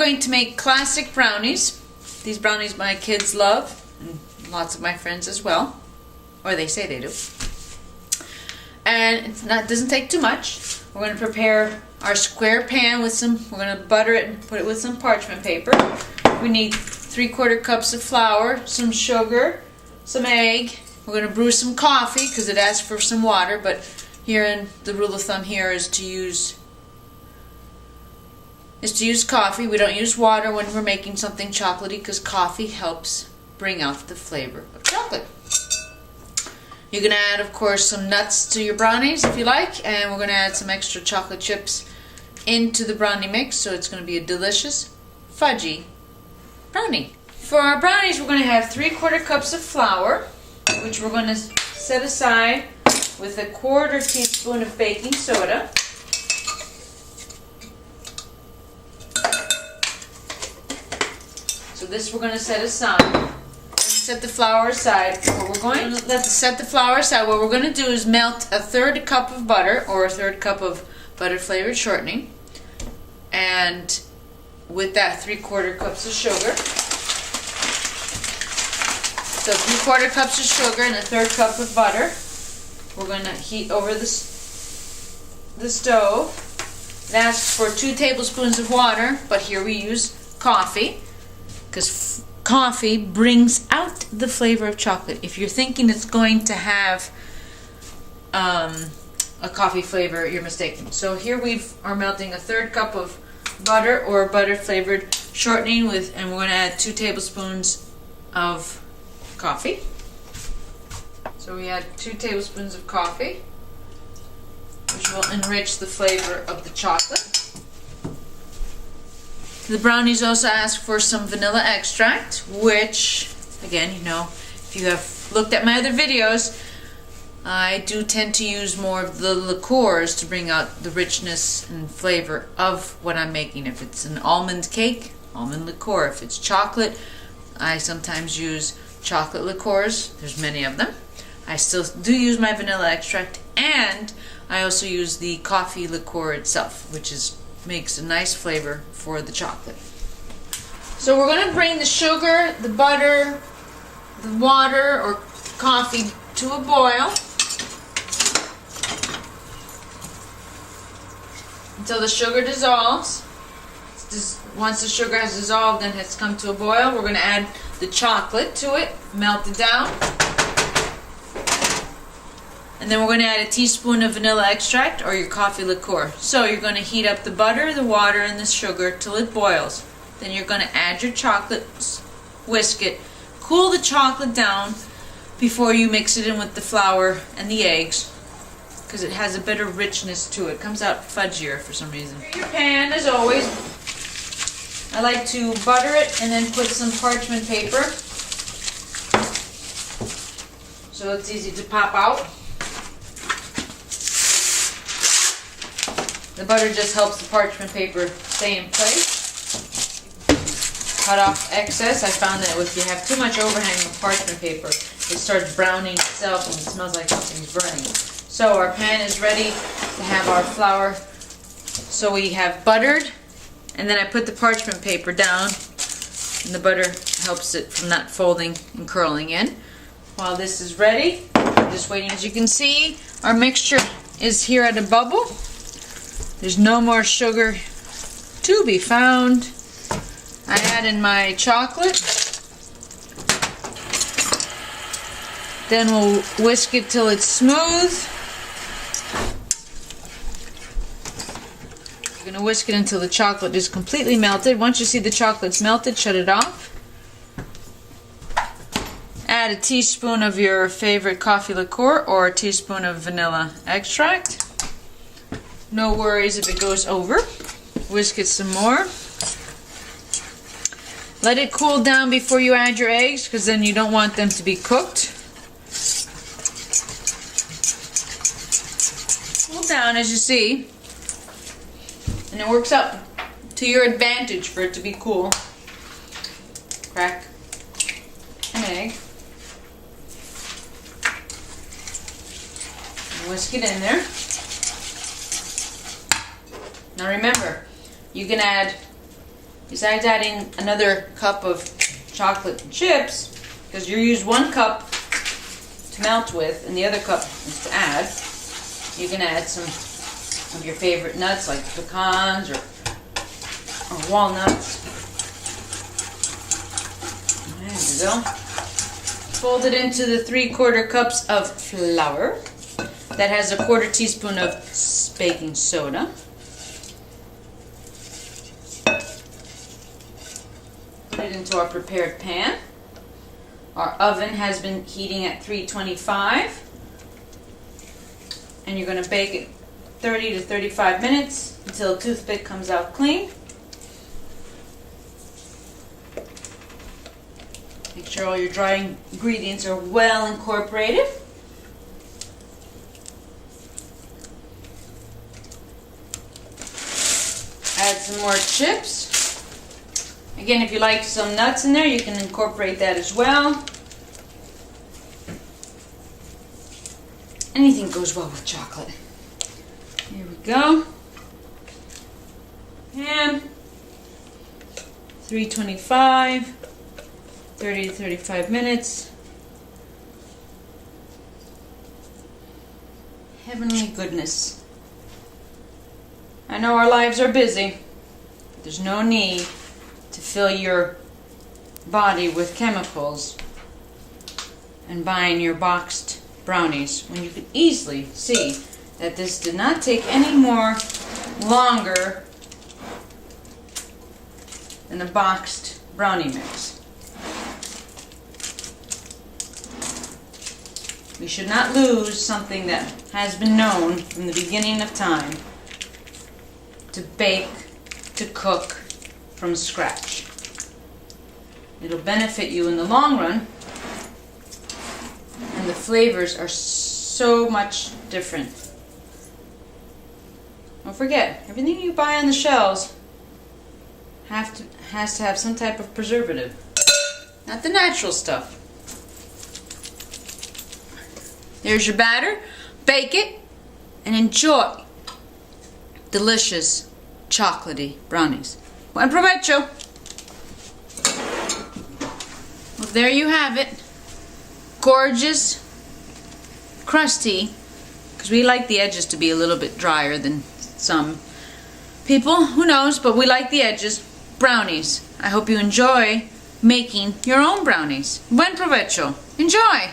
going to make classic brownies. These brownies my kids love, and lots of my friends as well. Or they say they do. And it doesn't take too much. We're going to prepare our square pan with we're going to butter it and put it with some parchment paper. We need 3/4 cups of flour, some sugar, some egg. We're going to brew some coffee because it asks for some water, but the rule of thumb here is to use coffee. We don't use water when we're making something chocolatey because coffee helps bring out the flavor of chocolate. You can add, of course, some nuts to your brownies if you like, and we're going to add some extra chocolate chips into the brownie mix, so it's going to be a delicious, fudgy brownie. For our brownies, we're going to have 3/4 cups of flour, which we're going to set aside with 1/4 teaspoon of baking soda. So this we're going to set aside. Set the flour aside. What we're going to set the flour aside. What we're going to do is melt 1/3 cup of butter or 1/3 cup of butter flavored shortening, and with that 3/4 cups of sugar. So 3/4 cups of sugar and 1/3 cup of butter. We're going to heat over the stove. It asks for 2 tablespoons of water, but here we use coffee because coffee brings out the flavor of chocolate. If you're thinking it's going to have a coffee flavor, you're mistaken. So here we are melting 1/3 cup of butter or butter flavored shortening and we're going to add 2 tablespoons of coffee. So we add 2 tablespoons of coffee, which will enrich the flavor of the chocolate. The brownies also ask for some vanilla extract, which, again, if you have looked at my other videos, I do tend to use more of the liqueurs to bring out the richness and flavor of what I'm making. If it's an almond cake, almond liqueur. If it's chocolate, I sometimes use chocolate liqueurs. There's many of them. I still do use my vanilla extract, and I also use the coffee liqueur itself, which makes a nice flavor for the chocolate. So we're going to bring the sugar, the butter, the water or coffee to a boil until the sugar dissolves. Once the sugar has dissolved and has come to a boil, we're going to add the chocolate to it, melt it down. And then we're going to add a teaspoon of vanilla extract or your coffee liqueur. So you're going to heat up the butter, the water, and the sugar till it boils. Then you're going to add your chocolate, whisk it, cool the chocolate down before you mix it in with the flour and the eggs, because it has a better richness to it. It comes out fudgier for some reason. Your pan, as always, I like to butter it and then put some parchment paper so it's easy to pop out. The butter just helps the parchment paper stay in place. Cut off excess. I found that if you have too much overhang of parchment paper, it starts browning itself and it smells like something's burning. So our pan is ready to have our flour. So we have buttered, and then I put the parchment paper down, and the butter helps it from not folding and curling in. While this is ready, I'm just waiting. As you can see, our mixture is here at a bubble. There's no more sugar to be found. I add in my chocolate. Then we'll whisk it till it's smooth. You're going to whisk it until the chocolate is completely melted. Once you see the chocolate's melted, shut it off. Add a teaspoon of your favorite coffee liqueur or a teaspoon of vanilla extract. No worries if it goes over. Whisk it some more. Let it cool down before you add your eggs, because then you don't want them to be cooked. Cool down, as you see. And it works out to your advantage for it to be cool. Crack an egg. Whisk it in there. Now remember, you can add besides adding another cup of chocolate chips, because you use 1 cup to melt with and the other cup is to add, you can add some of your favorite nuts like pecans or walnuts. There we go. Fold it into the 3/4 cups of flour. That has a 1/4 teaspoon of baking soda. Put it into our prepared pan. Our oven has been heating at 325, and you're going to bake it 30 to 35 minutes until the toothpick comes out clean. Make sure all your dry ingredients are well incorporated. Add some more chips. Again, if you like some nuts in there, you can incorporate that as well. Anything goes well with chocolate. Here we go. And 325, 30 to 35 minutes. Heavenly goodness. I know our lives are busy, but there's no need to fill your body with chemicals and buying your boxed brownies when you can easily see that this did not take any more longer than a boxed brownie mix. We should not lose something that has been known from the beginning of time to bake, to cook from scratch. It'll benefit you in the long run, and the flavors are so much different. Don't forget, everything you buy on the shelves has to have some type of preservative, not the natural stuff. There's your batter. Bake it and enjoy delicious chocolatey brownies. Buon provecho! Well, there you have it. Gorgeous, crusty, because we like the edges to be a little bit drier than some people. Who knows, but we like the edges. Brownies. I hope you enjoy making your own brownies. Buon provecho! Enjoy!